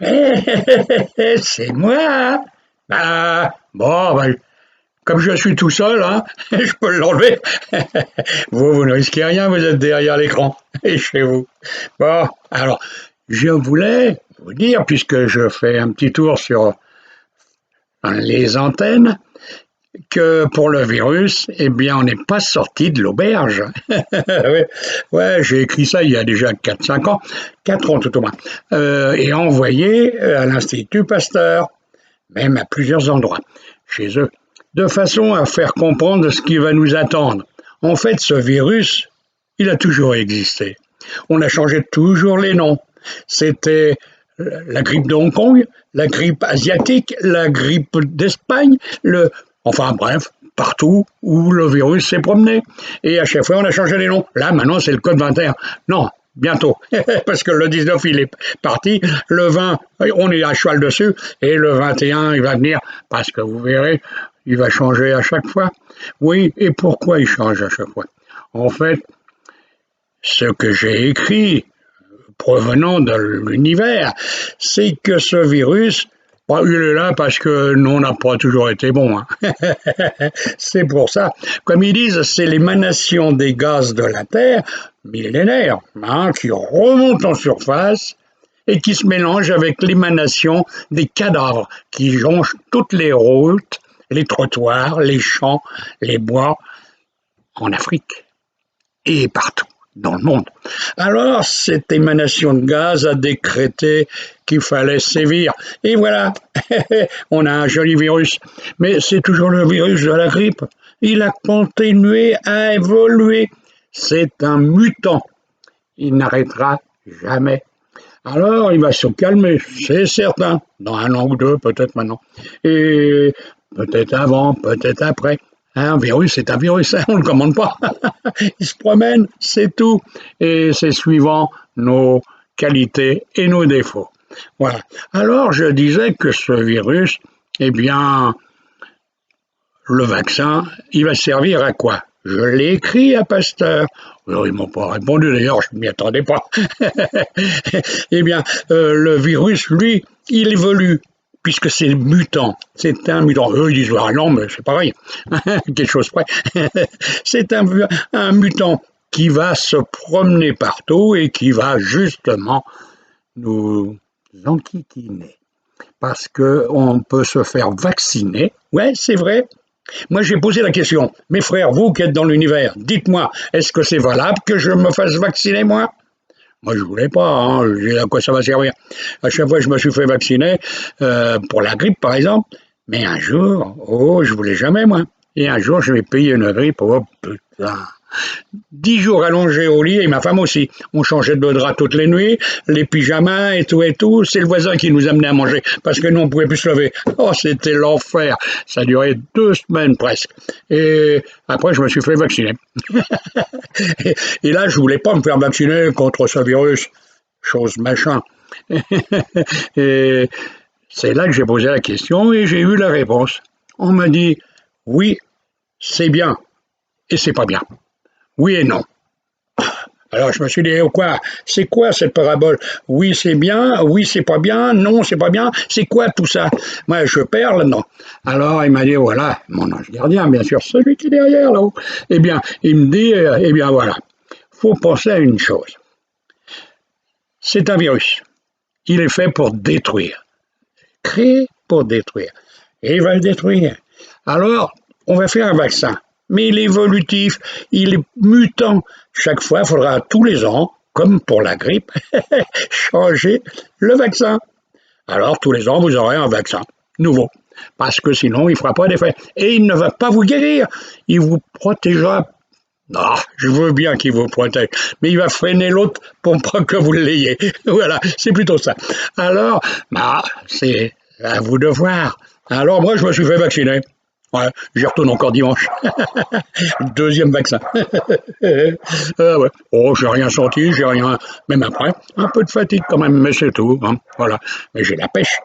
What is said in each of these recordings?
C'est moi. Bon, comme je suis tout seul, hein, je peux l'enlever. Vous ne risquez rien, vous êtes derrière l'écran et chez vous. Bon, alors, je voulais vous dire, puisque je fais un petit tour sur les antennes, que pour le virus, eh bien, on n'est pas sorti de l'auberge. Ouais, ouais, j'ai écrit ça il y a déjà 4 5 ans, 4 ans tout au moins, et envoyé à l'Institut Pasteur, même à plusieurs endroits chez eux, de façon à faire comprendre ce qui va nous attendre. En fait, ce virus, il a toujours existé. On a changé toujours les noms. C'était la grippe de Hong Kong, la grippe asiatique, la grippe d'Espagne, enfin bref, partout où le virus s'est promené. Et à chaque fois, on a changé les noms. Là, maintenant, c'est le code 21. Non, bientôt, parce que le 19, il est parti, le 20, on est à cheval dessus, et le 21, il va venir, parce que vous verrez, il va changer à chaque fois. Oui, et pourquoi il change à chaque fois? En fait, ce que j'ai écrit, provenant de l'univers, c'est que ce virus, bon, il est là parce que nous, on n'a pas toujours été bon. Hein. C'est pour ça. Comme ils disent, c'est l'émanation des gaz de la Terre, millénaires, hein, qui remontent en surface et qui se mélangent avec l'émanation des cadavres qui jonchent toutes les routes, les trottoirs, les champs, les bois, en Afrique et partout dans le monde. Alors, cette émanation de gaz a décrété qu'il fallait sévir. Et voilà, on a un joli virus. Mais c'est toujours le virus de la grippe. Il a continué à évoluer. C'est un mutant. Il n'arrêtera jamais. Alors, il va se calmer, c'est certain. Dans un an ou deux, peut-être maintenant. Et peut-être avant, peut-être après. Un virus, c'est un virus, on ne le commande pas. Il se promène, c'est tout. Et c'est suivant nos qualités et nos défauts. Voilà. Alors, je disais que ce virus, eh bien, le vaccin, il va servir à quoi? Je l'ai écrit à Pasteur. Alors, ils m'ont pas répondu, d'ailleurs, je ne m'y attendais pas. Eh bien, le virus, lui, il évolue, puisque c'est mutant. C'est un mutant. Eux, ils disent, ah non, mais c'est pareil. Quelque chose près. C'est un mutant qui va se promener partout et qui va justement nous enquiquiner. Parce qu'on peut se faire vacciner. Ouais, c'est vrai. Moi, j'ai posé la question. Mes frères, vous qui êtes dans l'univers, dites-moi, est-ce que c'est valable que je me fasse vacciner, moi? Moi, je voulais pas, hein. À quoi ça va servir? À chaque fois, je me suis fait vacciner pour la grippe, par exemple. Mais un jour, oh, je voulais jamais, moi. Et un jour, je vais payer une grippe. Oh, putain. 10 jours allongés au lit, et ma femme aussi. On changeait de drap toutes les nuits, les pyjamas et tout et tout. C'est le voisin qui nous amenait à manger, parce que nous, on pouvait plus se lever. Oh, c'était l'enfer. Ça a duré 2 semaines presque. Et après, je me suis fait vacciner. Et là, je voulais pas me faire vacciner contre ce virus. Chose machin. Et c'est là que j'ai posé la question et j'ai eu la réponse. On m'a dit, oui, c'est bien, et c'est pas bien. Oui et non. Alors je me suis dit, oh quoi, c'est quoi cette parabole? Oui c'est bien, oui c'est pas bien, non c'est pas bien, c'est quoi tout ça? Moi je perds là-dedans. Alors il m'a dit, voilà, mon ange gardien, bien sûr, celui qui est derrière là-haut. Eh bien, il me dit, eh bien voilà, faut penser à une chose. C'est un virus. Il est fait pour détruire, créé pour détruire. Et il va le détruire. Alors, on va faire un vaccin. Mais il est évolutif, il est mutant. Chaque fois, il faudra tous les ans, comme pour la grippe, changer le vaccin. Alors, tous les ans, vous aurez un vaccin nouveau. Parce que sinon, il ne fera pas d'effet. Et il ne va pas vous guérir. Il vous protégera. Ah, je veux bien qu'il vous protège, mais il va freiner l'autre pour pas que vous l'ayez. Voilà, c'est plutôt ça. Alors, c'est à vous de voir. Alors, moi, je me suis fait vacciner. Ouais, j'y retourne encore dimanche. Deuxième vaccin. Ouais. Oh, j'ai rien senti, j'ai rien. Même après, un peu de fatigue quand même, mais c'est tout. Hein. Voilà. Mais j'ai la pêche.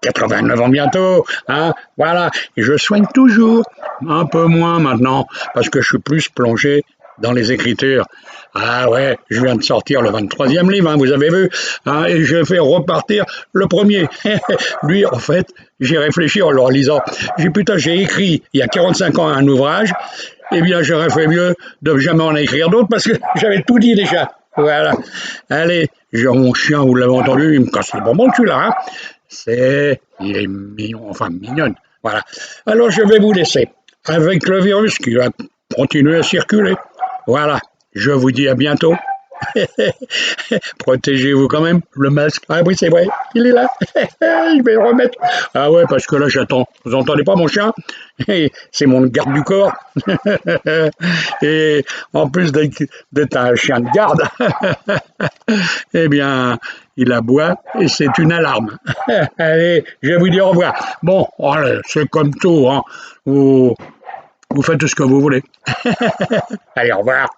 89 ans bientôt, hein, voilà. Et je soigne toujours, un peu moins maintenant, parce que je suis plus plongé dans les Écritures. Ah ouais, je viens de sortir le 23e livre, hein, vous avez vu, hein, et je fais repartir le premier. Lui, en fait, j'ai réfléchi en le relisant. J'ai dit, putain, j'ai écrit il y a 45 ans un ouvrage, eh bien, j'aurais fait mieux de jamais en écrire d'autres parce que j'avais tout dit déjà. Voilà. Allez, genre mon chien, vous l'avez entendu, il me casse les bonbons celui-là. Hein. Il est mignon, enfin mignonne. Voilà. Alors, je vais vous laisser avec le virus qui va continuer à circuler. Voilà. Je vous dis à bientôt. Protégez-vous quand même, le masque. Ah oui, c'est vrai, il est là. Je vais le remettre. Ah ouais, parce que là, j'attends. Vous entendez pas mon chien? C'est mon garde du corps. Et en plus d'être un chien de garde, eh bien, il aboie et c'est une alarme. Allez, je vais vous dire au revoir. Bon, allez, c'est comme tout, hein. Vous faites ce que vous voulez. Allez, au revoir.